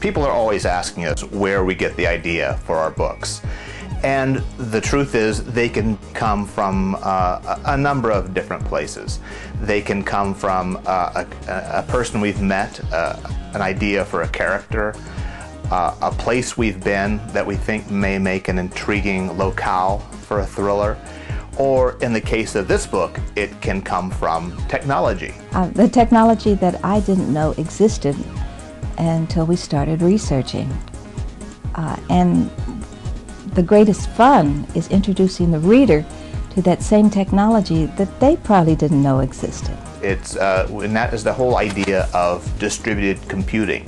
People are always asking us where we get the idea for our books. And the truth is, they can come from a number of different places. They can come from a person we've met, an idea for a character, a place we've been that we think may make an intriguing locale for a thriller, or in the case of this book, it can come from technology. The technology that I didn't know existed until we started researching. And the greatest fun is introducing the reader to that same technology that they probably didn't know existed. And that is the whole idea of distributed computing.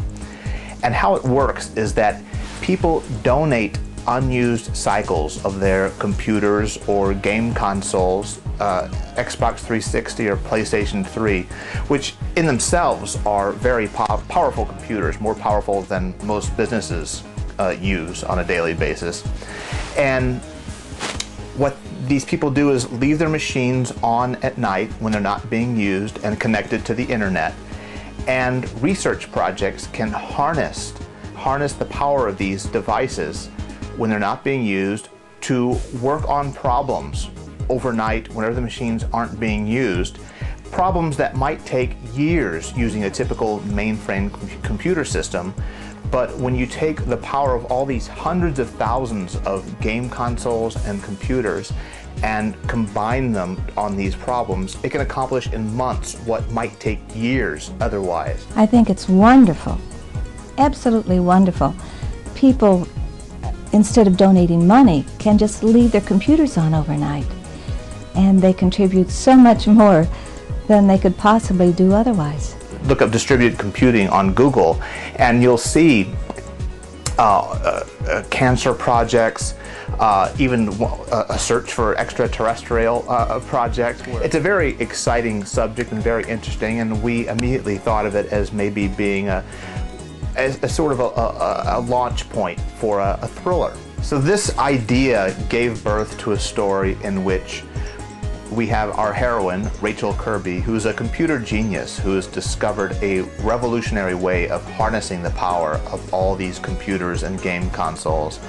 And how it works is that people donate unused cycles of their computers or game consoles, Xbox 360 or PlayStation 3, which in themselves are very powerful computers, more powerful than most businesses use on a daily basis. And what these people do is leave their machines on at night when they're not being used and connected to the internet. And research projects can harness the power of these devices when they're not being used to work on problems overnight whenever the machines aren't being used. Problems that might take years using a typical mainframe computer system. But when you take the power of all these hundreds of thousands of game consoles and computers and combine them on these problems, it can accomplish in months what might take years otherwise. I think it's wonderful, absolutely wonderful. People, instead of donating money, can just leave their computers on overnight, and they contribute so much more than they could possibly do otherwise. Look up distributed computing on Google and you'll see cancer projects, even a search for extraterrestrial projects. It's a very exciting subject and very interesting, and we immediately thought of it as maybe being a sort of a launch point for a thriller. So this idea gave birth to a story in which we have our heroine, Rachel Kirby, who's a computer genius who has discovered a revolutionary way of harnessing the power of all these computers and game consoles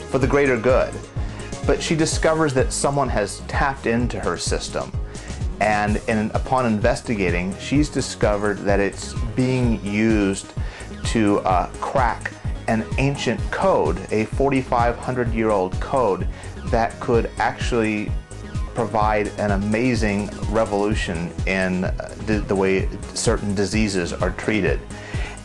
for the greater good. But she discovers that someone has tapped into her system, and upon investigating, she's discovered that it's being used to crack an ancient code, a 4,500-year-old code that could actually provide an amazing revolution in the way certain diseases are treated.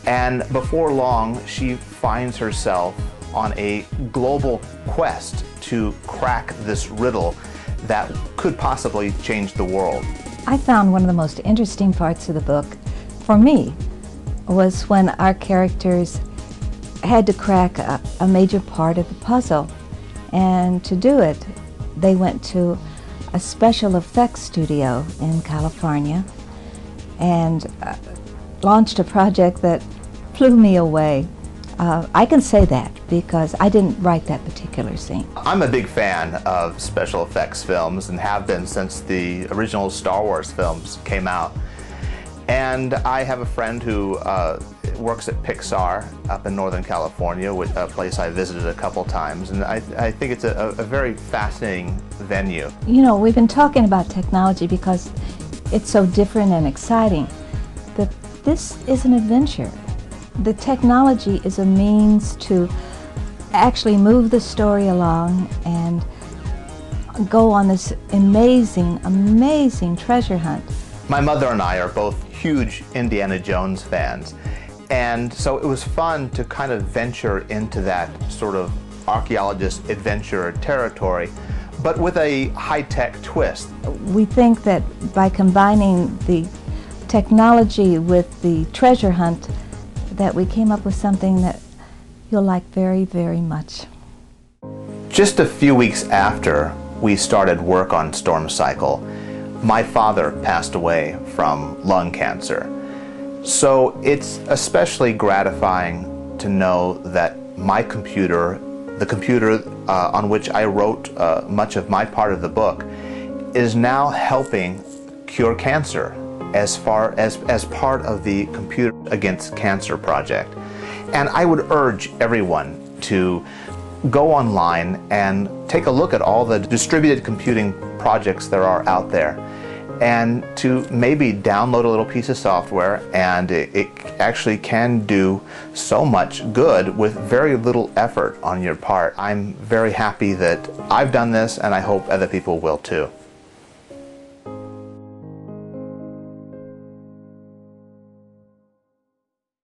And before long, she finds herself on a global quest to crack this riddle that could possibly change the world. I found one of the most interesting parts of the book, for me, was when our characters had to crack a major part of the puzzle. And to do it, they went to a special effects studio in California and launched a project that blew me away. I can say that because I didn't write that particular scene. I'm a big fan of special effects films and have been since the original Star Wars films came out. And I have a friend who works at Pixar up in Northern California, a place I visited a couple times, and I think it's a very fascinating venue. You know, we've been talking about technology because it's so different and exciting, but this is an adventure. The technology is a means to actually move the story along and go on this amazing, amazing treasure hunt. My mother and I are both huge Indiana Jones fans, and so it was fun to kind of venture into that sort of archaeologist adventurer territory, but with a high-tech twist. We think that by combining the technology with the treasure hunt, that we came up with something that you'll like very, very much. Just a few weeks after we started work on Storm Cycle, my father passed away from lung cancer. So it's especially gratifying to know that my computer, the computer on which I wrote much of my part of the book, is now helping cure cancer as part of the Computer Against Cancer project. And I would urge everyone to go online and take a look at all the distributed computing projects there are out there, and to maybe download a little piece of software, and it actually can do so much good with very little effort on your part. I'm very happy that I've done this, and I hope other people will too.